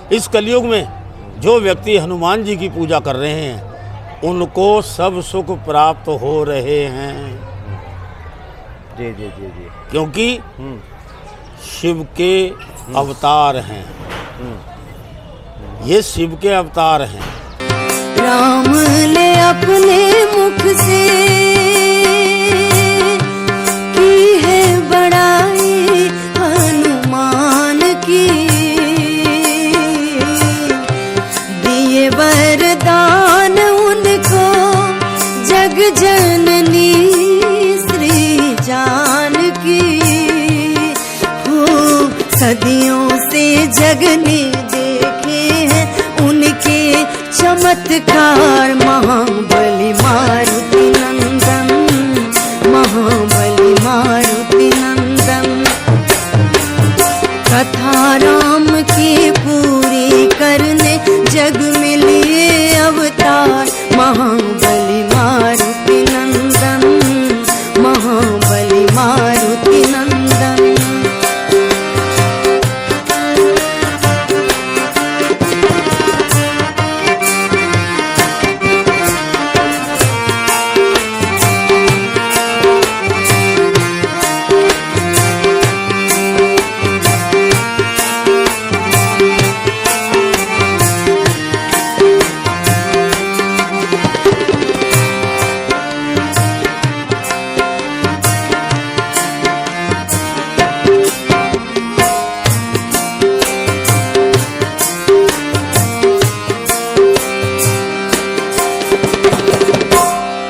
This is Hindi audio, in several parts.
इस कलयुग में जो व्यक्ति हनुमान जी की पूजा कर रहे हैं उनको सब सुख प्राप्त हो रहे हैं। जी जी जी जी। क्योंकि शिव के अवतार हैं, ये शिव के अवतार हैं। राम ने अपने मुख से की है बड़ाई हनुमान की, दिए वरदान उनको जग जननी श्री जानकी। हो सदियों से जग ने देखे हैं उनके चमत्कार, महाबली मारुति नंदन, महाबली मारुति नंदन। कथा राम की पूरी करने जग में लिए अवतार, महाबली मारुति नंदन, महाबली मारुति नंदन।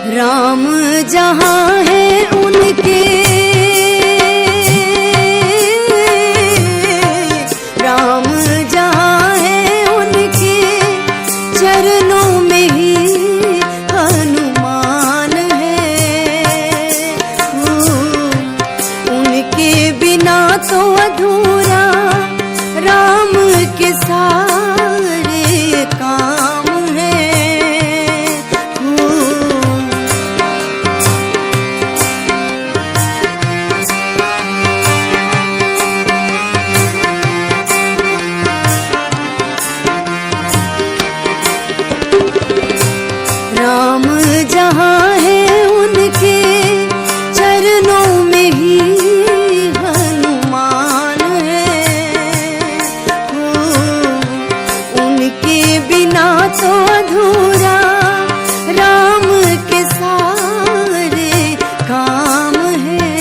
राम जहाँ है उनके, राम जहाँ है उनके चरणों में ही हनुमान है। उनके बिना तो अधूरा राम के सारे काम है। राम जहाँ है उनके चरणों में ही हनुमान है। उनके बिना तो अधूरा राम के सारे काम है।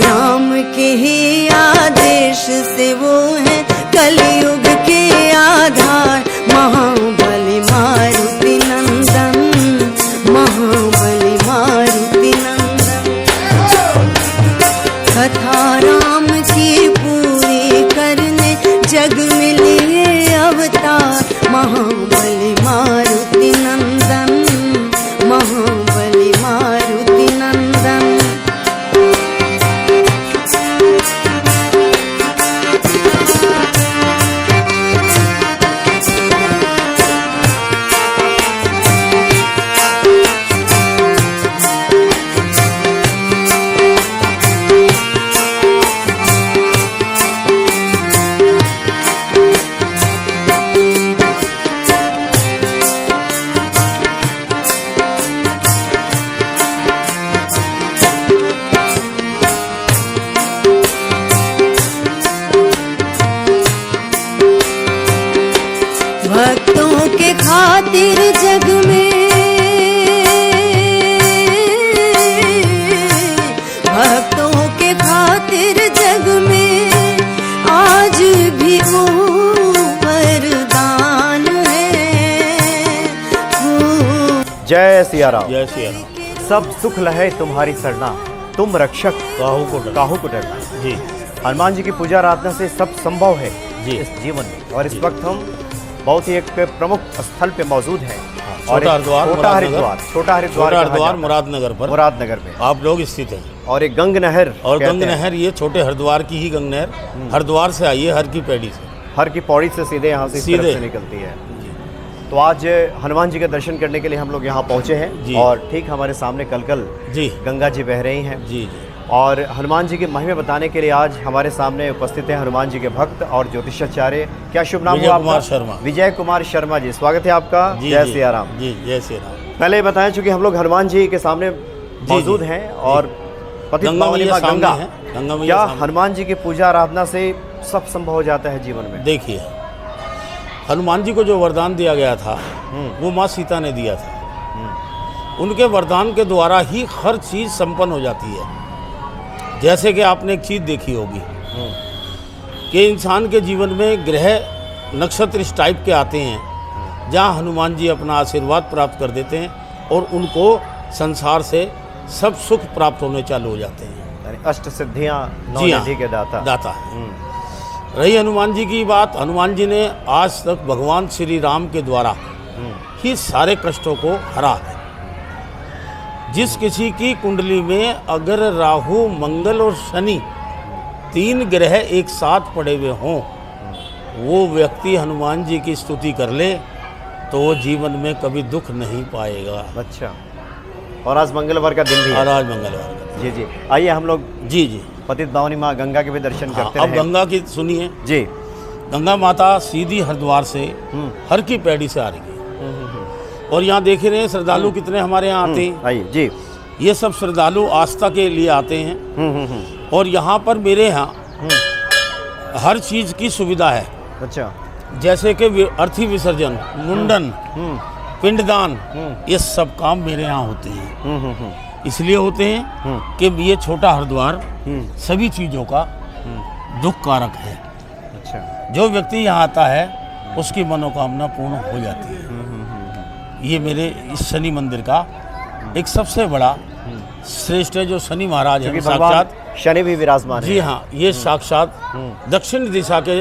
राम के ही आदेश से वो है कलयुग के आधार, महाबली मारुति नंदन, महाबली मारुति नंदन। कथा राम की पूरी करने जग में लिए अवतार, महाबली मारुति नंदन, महाबली मारुति नंदन। भक्तों के खातिर जग में, भक्तों के खातिर जग में आज भी वो वरदान है। जय सिया राम। जय सिया राम। सब सुख लहे तुम्हारी सरना, तुम रक्षक काहू को डरना। जी, हनुमान जी की पूजा आराधना से सब संभव है जी इस जीवन में। और इस वक्त हम बहुत ही एक प्रमुख स्थल पे मौजूद हैं। छोटा हरिद्वार मुरादनगर में आप लोग स्थित हैं। और एक गंग नहर, और गंग नहर ये छोटे हरिद्वार की ही गंग नहर हरिद्वार से आई है, हर की पैड़ी से, हर की पौड़ी से सीधे यहाँ से सीधे से निकलती है। तो आज हनुमान जी के दर्शन करने के लिए हम लोग यहाँ पहुँचे हैं। और ठीक हमारे सामने कलकल जी गंगा जी बह रही हैं। जी। और हनुमान जी की महिमा बताने के लिए आज हमारे सामने उपस्थित हैं हनुमान जी के भक्त और ज्योतिषाचार्य। क्या शुभ नाम विजय हुआ कुमार आपका? शर्मा। विजय कुमार शर्मा जी, स्वागत है आपका। जी, जय जी, सिया राम। जी, जय श्री राम। पहले बताएं, चूंकि हम लोग हनुमान जी के सामने मौजूद जी, हैं और पतित गंगा पावनी मैया मां सामने गंगा, है, गंगा मैया क्या सामने। हनुमान जी की पूजा आराधना से सब संभव हो जाता है जीवन में? देखिए, हनुमान जी को जो वरदान दिया गया था वो माँ सीता ने दिया था। उनके वरदान के द्वारा ही हर चीज़ संपन्न हो जाती है। जैसे कि आपने एक चीज़ देखी होगी कि इंसान के जीवन में ग्रह नक्षत्र इस टाइप के आते हैं जहाँ हनुमान जी अपना आशीर्वाद प्राप्त कर देते हैं और उनको संसार से सब सुख प्राप्त होने चालू हो जाते हैं। यानी अष्ट सिद्धियां जी हाँ, निधि के दाता। दाता है। रही हनुमान जी की बात, हनुमान जी ने आज तक भगवान श्री राम के द्वारा ही सारे कष्टों को हरा है। जिस किसी की कुंडली में अगर राहु, मंगल और शनि 3 ग्रह एक साथ पड़े हुए हों, वो व्यक्ति हनुमान जी की स्तुति कर ले तो वो जीवन में कभी दुख नहीं पाएगा। अच्छा, और आज मंगलवार का दिन भी और है। आज मंगलवार का। जी जी, आइए हम लोग जी जी। पतित पावनी मां गंगा के भी दर्शन हाँ, करते अब रहे। गंगा की सुनिए। जी। गंगा माता सीधी हरिद्वार से हर की पैड़ी से आ रही है और यहाँ देख रहे हैं श्रद्धालु कितने हमारे यहाँ आते हैं। आइए जी। ये सब श्रद्धालु आस्था के लिए आते हैं और यहाँ पर मेरे यहाँ हर चीज़ की सुविधा है। अच्छा। जैसे कि अर्थी विसर्जन, मुंडन, पिंडदान, ये सब काम मेरे यहाँ होते हैं। इसलिए होते हैं कि ये छोटा हरिद्वार सभी चीज़ों का दुख कारक है। अच्छा। जो व्यक्ति यहाँ आता है उसकी मनोकामना पूर्ण हो जाती है। ये मेरे इस शनि मंदिर का एक सबसे बड़ा श्रेष्ठ है जो शनि महाराज हैं क्योंकि भगवान साक्षात। शनि भी विराजमान है। जी हाँ, ये साक्षात दक्षिण दिशा के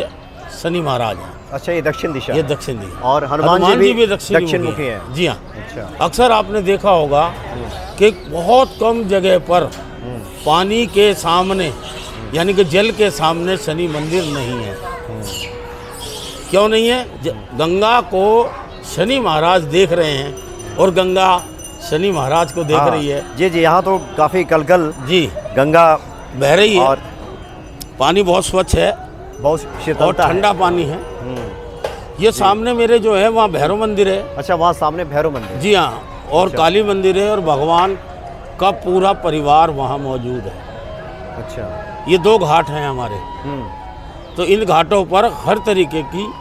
शनि महाराज हैं। अच्छा, ये दक्षिण दिशा ये है। दक्षिण दिशा और हनुमान जी भी दक्षिण मुखी है। जी हाँ। अच्छा। अक्सर आपने देखा होगा कि बहुत कम जगह पर पानी के सामने यानी कि जल के सामने शनि मंदिर नहीं है। क्यों नहीं है? गंगा को शनि महाराज देख रहे हैं और गंगा शनि महाराज को देख रही है। जी जी, यहाँ तो काफ़ी कलकल जी, गंगा बह रही है और पानी बहुत स्वच्छ है बहुत और शीतलता है। ठंडा पानी है। ये सामने मेरे जो है वहाँ भैरव मंदिर है। अच्छा, वहाँ सामने भैरव मंदिर। जी हाँ, और अच्छा। काली मंदिर है और भगवान का पूरा परिवार वहाँ मौजूद है। अच्छा। ये 2 घाट हैं हमारे। तो इन घाटों पर हर तरीके की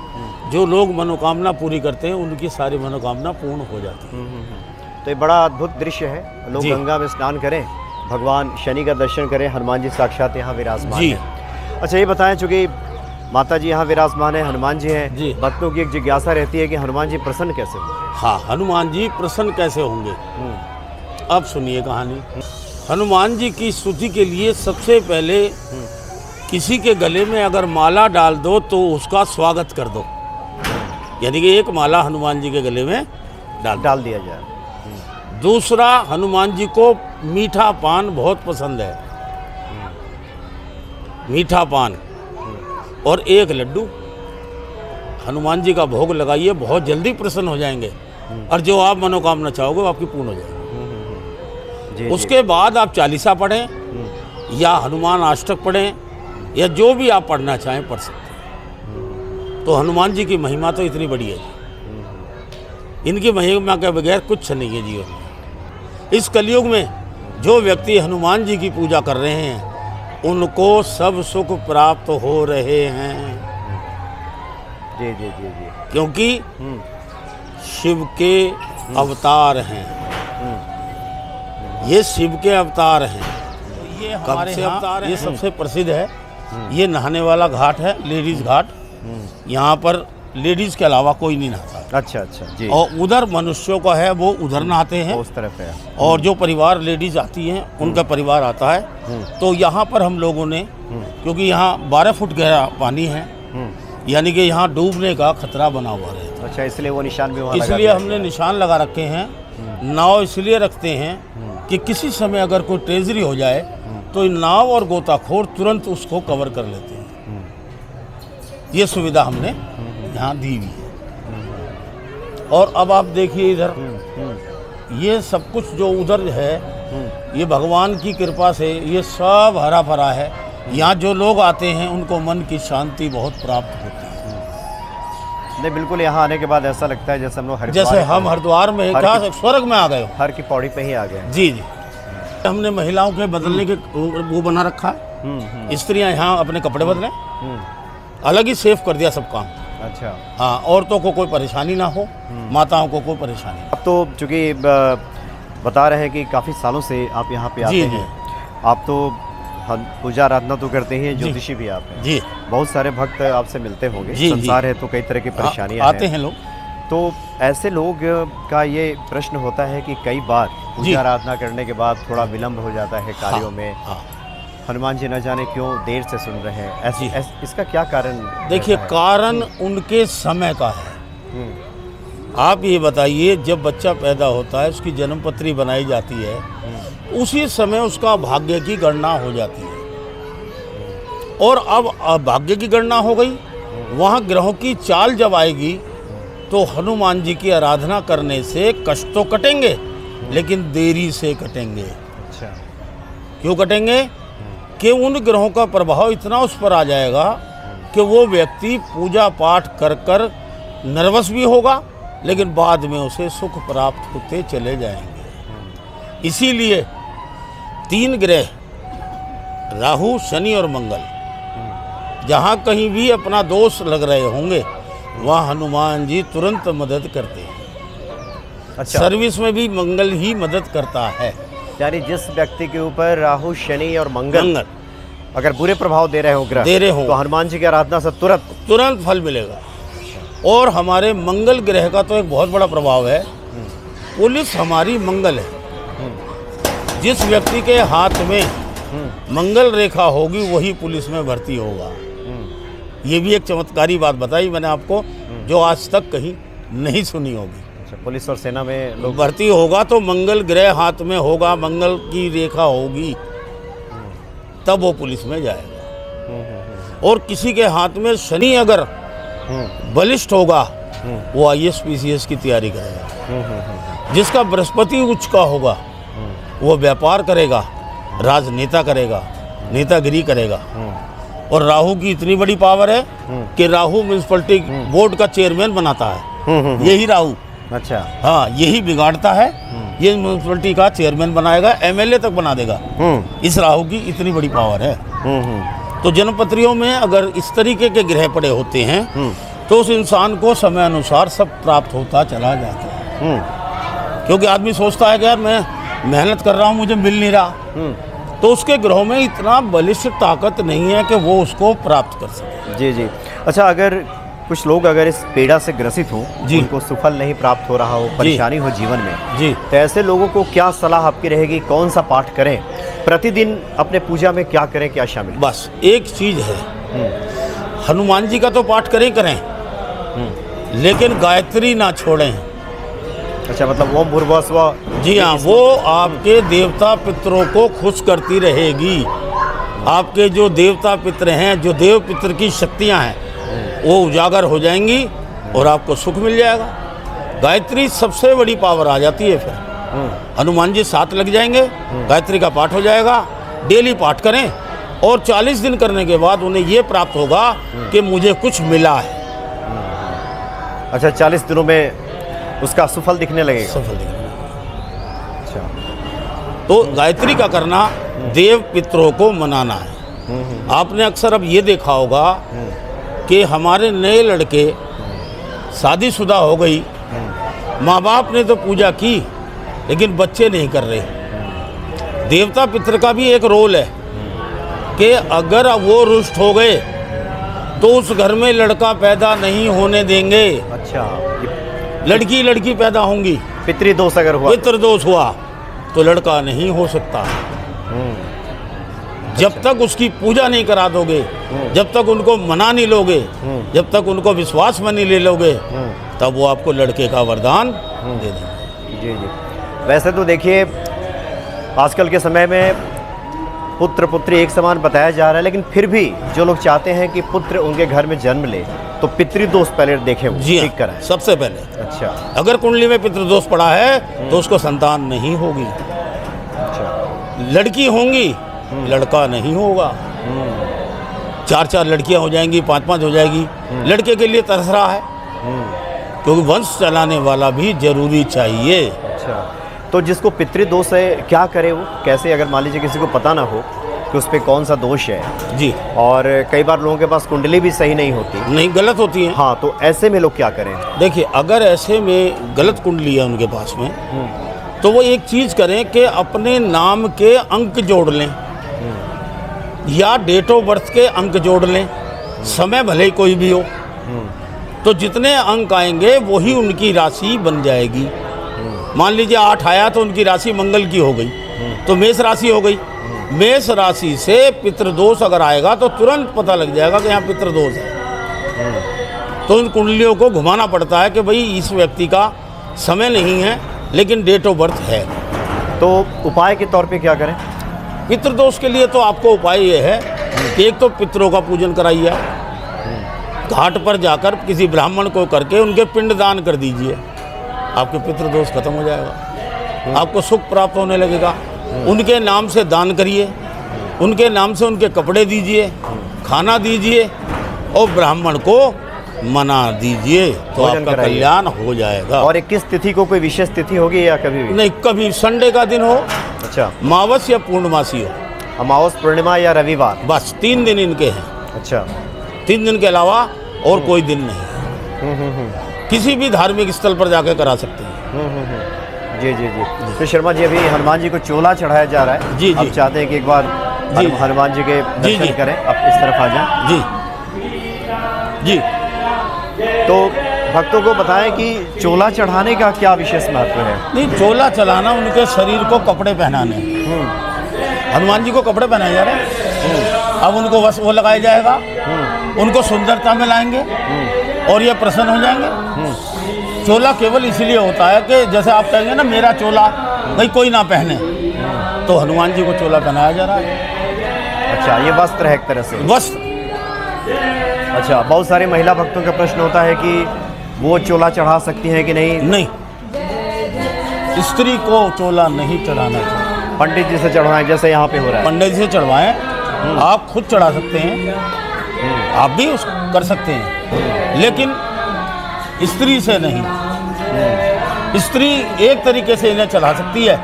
जो लोग मनोकामना पूरी करते हैं उनकी सारी मनोकामना पूर्ण हो जाती है। तो ये बड़ा अद्भुत दृश्य है। लोग जी। गंगा में स्नान करें, भगवान शनि का दर्शन करें, हनुमान जी साक्षात यहाँ विराजमान जी। है। अच्छा, ये बताएं, चूँकि माता जी यहाँ विराजमान है, हनुमान जी हैं, जी। भक्तों की एक जिज्ञासा रहती है कि हनुमान जी प्रसन्न कैसे होंगे? हाँ, हनुमान जी प्रसन्न कैसे होंगे? अब सुनिए कहानी। हनुमान जी की स्तुति के लिए सबसे पहले किसी के गले में अगर माला डाल दो तो उसका स्वागत कर दो, यानी कि एक माला हनुमान जी के गले में डाल दिया जाए। दूसरा, हनुमान जी को मीठा पान बहुत पसंद है। मीठा पान और 1 लड्डू हनुमान जी का भोग लगाइए, बहुत जल्दी प्रसन्न हो जाएंगे और जो आप मनोकामना चाहोगे वो आपकी पूर्ण हो जाएगी। जी। उसके बाद आप चालीसा पढ़ें या हनुमान अष्टक पढ़ें या जो भी आप पढ़ना चाहें पढ़ सकते हैं। तो हनुमान जी की महिमा तो इतनी बड़ी है जी। इनकी महिमा के बगैर कुछ नहीं है जीवन में। इस कलयुग में जो व्यक्ति हनुमान जी की पूजा कर रहे हैं उनको सब सुख प्राप्त हो रहे हैं। जी जी जी जी। क्योंकि शिव के अवतार हैं। ये शिव के अवतार हैं। ये हमारे से अवतार हैं। ये सबसे प्रसिद्ध है। ये नहाने वाला घाट है, लेडीज घाट। यहाँ पर लेडीज के अलावा कोई नहीं नहाता। अच्छा अच्छा जी। और उधर मनुष्यों का है, वो उधर नहाते हैं। उस तरफ है। और जो परिवार लेडीज आती हैं उनका परिवार आता है। तो यहाँ पर हम लोगों ने, क्योंकि यहाँ 12 फुट गहरा पानी है, यानी कि यहाँ डूबने का खतरा बना हुआ रहता है। अच्छा, इसलिए वो निशान भी वहाँ लगा इसलिए दिया हमने गया। निशान लगा रखे हैं। नाव इसलिए रखते हैं कि किसी समय अगर कोई ट्रेजरी हो जाए तो नाव और गोताखोर तुरंत उसको कवर कर लेते हैं। ये सुविधा हमने यहाँ दी हुई है। और अब आप देखिए इधर, ये सब कुछ जो उधर है ये भगवान की कृपा से ये सब हरा भरा है। यहाँ जो लोग आते हैं उनको मन की शांति बहुत प्राप्त होती है। नहीं, बिल्कुल यहाँ आने के बाद ऐसा लगता है जैसे हम लोग जैसे हम हरिद्वार में हर कहा की- स्वर्ग में आ गए हो। हर की पौड़ी पे ही आ गए हैं। जी जी। हमने महिलाओं के बदलने के वो बना रखा है, स्त्रियाँ यहाँ अपने कपड़े बदलें, अलग ही सेफ कर दिया सब काम। अच्छा, हाँ, औरतों को कोई परेशानी ना हो, माताओं को कोई परेशानी ना अब तो चूँकि बता रहे हैं कि काफ़ी सालों से आप यहाँ पे आते जी, जी। हैं। आप तो पूजा आराधना तो करते ही हैं, जी। ज्योतिषी भी आप हैं। जी बहुत सारे भक्त आपसे मिलते होंगे। जी, जी। संसार है तो कई तरह की परेशानियाँ आते हैं लोग। तो ऐसे लोग का ये प्रश्न होता है कि कई बार जी। पूजा आराधना करने के बाद थोड़ा विलंब हो जाता है कार्यों में। हाँ। हनुमान जी न जाने क्यों देर से सुन रहे हैं, जी। इसका क्या कारण देखिए, रहता है? कारण उनके समय का है। हम्म, आप ये बताइए, जब बच्चा पैदा होता है उसकी जन्मपत्री बनाई जाती है, उसी समय उसका भाग्य की गणना हो जाती है। और अब भाग्य की गणना हो गई, वहाँ ग्रहों की चाल जब आएगी तो हनुमान जी की आराधना करने से कष्ट तो कटेंगे, लेकिन देरी से कटेंगे। अच्छा, क्यों कटेंगे? कि उन ग्रहों का प्रभाव इतना उस पर आ जाएगा कि वो व्यक्ति पूजा पाठ कर कर नर्वस भी होगा, लेकिन बाद में उसे सुख प्राप्त होते चले जाएंगे। इसीलिए 3 ग्रह राहु, शनि और मंगल जहाँ कहीं भी अपना दोष लग रहे होंगे वहाँ हनुमान जी तुरंत मदद करते हैं। अच्छा। सर्विस में भी मंगल ही मदद करता है। यानी जिस व्यक्ति के ऊपर राहु, शनि और मंगल अगर बुरे प्रभाव दे रहे हो ग्रह, दे रहे हो, तो हनुमान जी की आराधना से तुरंत फल मिलेगा। और हमारे मंगल ग्रह का तो एक बहुत बड़ा प्रभाव है। पुलिस हमारी मंगल है। जिस व्यक्ति के हाथ में मंगल रेखा होगी वही पुलिस में भर्ती होगा। ये भी एक चमत्कारी बात बताई मैंने आपको, जो आज तक कहीं नहीं सुनी होगी। अच्छा, पुलिस और सेना में लोग भर्ती होगा तो मंगल ग्रह हाथ में होगा, मंगल की रेखा होगी, तब वो पुलिस में जाएगा। और किसी के हाथ में शनि अगर बलिष्ठ होगा, वो IAS PCS की तैयारी करेगा। जिसका बृहस्पति उच्च का होगा, वो व्यापार करेगा, राजनेता करेगा, नेतागिरी करेगा। और राहु की इतनी बड़ी पावर है कि राहु म्यूनिसिपैलिटी बोर्ड का चेयरमैन बनाता है। यही राहु, अच्छा, हाँ, यही बिगाड़ता है। ये म्यूनिसिपैलिटी का चेयरमैन बनाएगा, MLA तक बना देगा। इस राहु की इतनी बड़ी पावर है। तो जन्मपत्रियों में अगर इस तरीके के ग्रह पड़े होते हैं तो उस इंसान को समय अनुसार सब प्राप्त होता चला जाता है। क्योंकि आदमी सोचता है कि यार मैं मेहनत कर रहा हूँ, मुझे मिल नहीं रहा, तो उसके ग्रहों में इतना बलिष्ठ ताकत नहीं है कि वो उसको प्राप्त कर सके। जी जी। अच्छा, अगर कुछ लोग अगर इस पीड़ा से ग्रसित हो, जी। उनको सुफल नहीं प्राप्त हो रहा हो, परेशानी हो जीवन में, जी, तो ऐसे लोगों को क्या सलाह आपकी रहेगी? कौन सा पाठ करें? प्रतिदिन अपने पूजा में क्या करें, क्या शामिल? बस एक चीज है, हनुमान जी का तो पाठ करें, लेकिन गायत्री ना छोड़ें। अच्छा, मतलब ओम भूर्भुवः स्वः। जी हाँ, वो आपके देवता पितरों को खुश करती रहेगी। आपके जो देवता पितर हैं, जो देव पितर की शक्तियाँ हैं, वो उजागर हो जाएंगी और आपको सुख मिल जाएगा। गायत्री सबसे बड़ी पावर आ जाती है। फिर हनुमान जी साथ लग जाएंगे, गायत्री का पाठ हो जाएगा। डेली पाठ करें और 40 दिन करने के बाद उन्हें ये प्राप्त होगा कि मुझे कुछ मिला है। अच्छा, 40 दिनों में उसका सुफल दिखने लगेगा। सफल दिखेगा। अच्छा, तो गायत्री का करना देव पितरों को मनाना है। आपने अक्सर अब ये देखा होगा कि हमारे नए लड़के शादीशुदा हो गई, माँ बाप ने तो पूजा की लेकिन बच्चे नहीं कर रहे। देवता पितर का भी एक रोल है कि अगर वो रुष्ट हो गए तो उस घर में लड़का पैदा नहीं होने देंगे। अच्छा, लड़की पैदा होंगी। पितृदोष अगर हुआ, पितृदोष हुआ तो लड़का नहीं हो सकता। जब तक उसकी पूजा नहीं करा दोगे, जब तक उनको मना नहीं लोगे, जब तक उनको विश्वास में नहीं ले लोगे, तब वो आपको लड़के का वरदान दे देंगे। जी जी। वैसे तो देखिए आजकल के समय में पुत्र पुत्री एक समान बताया जा रहा है, लेकिन फिर भी जो लोग चाहते हैं कि पुत्र उनके घर में जन्म ले तो पितृदोष पहले देखें, वो जी ठीक कराएं। सबसे पहले अच्छा अगर कुंडली में पितृदोष पड़ा है तो उसको संतान नहीं होगी। अच्छा। लड़की होंगी, लड़का नहीं होगा। 4-4 लड़कियां हो जाएंगी, 5-5 हो जाएगी। लड़के के लिए तरस रहा है, क्योंकि वंश चलाने वाला भी जरूरी चाहिए। अच्छा, तो जिसको पितृदोष है क्या करे वो, कैसे, अगर मान लीजिए किसी को पता ना हो कि उस पर कौन सा दोष है, जी, और कई बार लोगों के पास कुंडली भी सही नहीं होती, नहीं, गलत होती है। हाँ, तो ऐसे में लोग क्या करें? देखिए, अगर ऐसे में गलत कुंडली है उनके पास में, तो वो एक चीज़ करें कि अपने नाम के अंक जोड़ लें, या डेट ऑफ बर्थ के अंक जोड़ लें, समय भले ही कोई भी हो, तो जितने अंक आएंगे वही उनकी राशि बन जाएगी। मान लीजिए 8 आया तो उनकी राशि मंगल की हो गई, तो मेष राशि हो गई। मेष राशि से पितृदोष अगर आएगा तो तुरंत पता लग जाएगा कि यहाँ पितृदोष है। तो इन कुंडलियों को घुमाना पड़ता है कि भाई इस व्यक्ति का समय नहीं है लेकिन डेट ऑफ बर्थ है। तो उपाय के तौर पे क्या करें? पितृदोष के लिए तो आपको उपाय ये है कि एक तो पितरों का पूजन कराइए, घाट पर जाकर किसी ब्राह्मण को करके उनके पिंड दान कर दीजिए, आपके पितृदोष खत्म हो जाएगा, आपको सुख प्राप्त होने लगेगा। उनके नाम से दान करिए, उनके नाम से उनके कपड़े दीजिए, खाना दीजिए और ब्राह्मण को मना दीजिए, तो आपका कल्याण हो जाएगा। और 21 तिथि को कोई विशेष तिथि होगी या कभी भी? नहीं, कभी संडे का दिन हो, अच्छा, अमावस या पूर्णमासी हो, अमावस, पूर्णिमा या रविवार, बस 3 दिन इनके हैं। अच्छा, 3 दिन के अलावा और कोई दिन नहीं। किसी भी धार्मिक स्थल पर जाकर करा सकते हैं। जी जी जी। तो शर्मा जी, अभी हनुमान जी को चोला चढ़ाया जा रहा है, जी जी। आप चाहते हैं कि एक बार जी हनुमान जी के जी दर्शन करें, आप इस तरफ आ जाएं। जी जी। तो भक्तों को बताएं कि चोला चढ़ाने का क्या विशेष महत्व है? नहीं, चोला चलाना उनके शरीर को कपड़े पहनाने, हनुमान जी को कपड़े पहनाए जा रहे हैं। अब उनको बस वो लगाया जाएगा, उनको सुंदरता में लाएंगे और ये प्रसन्न हो जाएंगे। चोला केवल इसलिए होता है कि जैसे आप कहेंगे ना मेरा चोला भाई कोई ना पहने, तो हनुमान जी को चोला पहनाया जा रहा है। अच्छा, ये वस्त्र है एक तरह से? वस्त्र। अच्छा, बहुत सारे महिला भक्तों का प्रश्न होता है कि वो चोला चढ़ा सकती हैं कि नहीं? नहीं, स्त्री को चोला नहीं चढ़ाना चाहिए। पंडित जी से चढ़वाएं जैसे यहाँ पे हो रहा है? पंडित जी से चढ़वाएं, आप खुद चढ़ा सकते हैं, आप भी कर सकते हैं, लेकिन स्त्री से नहीं। स्त्री एक तरीके से इन्हें चढ़ा सकती है,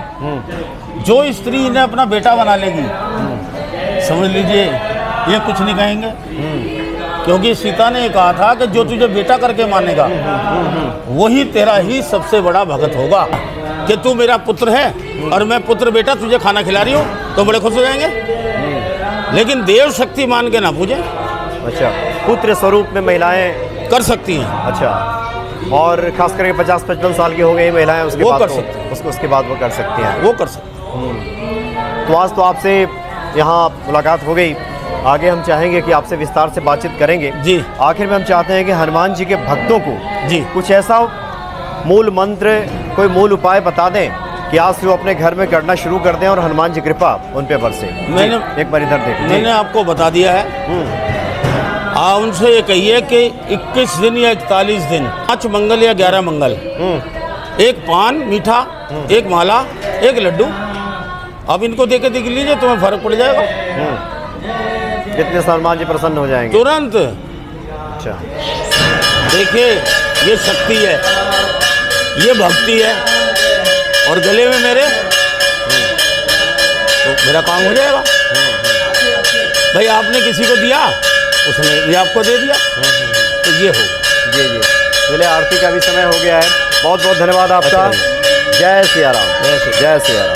जो स्त्री इन्हें अपना बेटा बना लेगी, समझ लीजिए ये कुछ नहीं कहेंगे, क्योंकि सीता ने कहा था कि जो तुझे बेटा करके मानेगा वही तेरा ही सबसे बड़ा भगत होगा। कि तू मेरा पुत्र है और मैं पुत्र बेटा तुझे खाना खिला रही हूँ तो बड़े खुश हो जाएंगे, लेकिन देव शक्ति मान के ना पूजे। अच्छा, पुत्र स्वरूप में महिलाएं कर सकती हैं। अच्छा, और खास करके 50-55 साल की हो गई महिलाएं, उसके वो बाद कर तो सकती हैं। उसके बाद वो कर सकती हैं। वो कर सकते हैं। तो आज तो आपसे यहाँ मुलाकात हो गई, आगे हम चाहेंगे कि आपसे विस्तार से बातचीत करेंगे। जी। आखिर में हम चाहते हैं कि हनुमान जी के भक्तों को जी कुछ ऐसा मूल मंत्र, कोई मूल उपाय बता दें कि आज से वो अपने घर में करना शुरू कर दें और हनुमान जी कृपा उन पे बरसे। मैंने एक बार इधर देखें। मैंने आपको बता दिया है। उनसे ये कहिए कि 21 दिन या 41 दिन, 5 मंगल या 11 मंगल, एक पान मीठा, एक माला, एक लड्डू, अब इनको दे के देख लीजिए, तुम्हें फर्क पड़ जाएगा। कितने से हनुमान जी प्रसन्न हो जाएंगे? तुरंत। अच्छा, देखिए ये शक्ति है, ये भक्ति है, और गले में मेरे तो मेरा काम हो जाएगा। भाई आपने किसी को दिया, उसने भी आपको दे दिया, तो ये होगा। जी जी। चलिए, आरती का भी समय हो गया है। बहुत बहुत धन्यवाद आपका। जय सिया राम। जय श्री राम। जय सिया राम।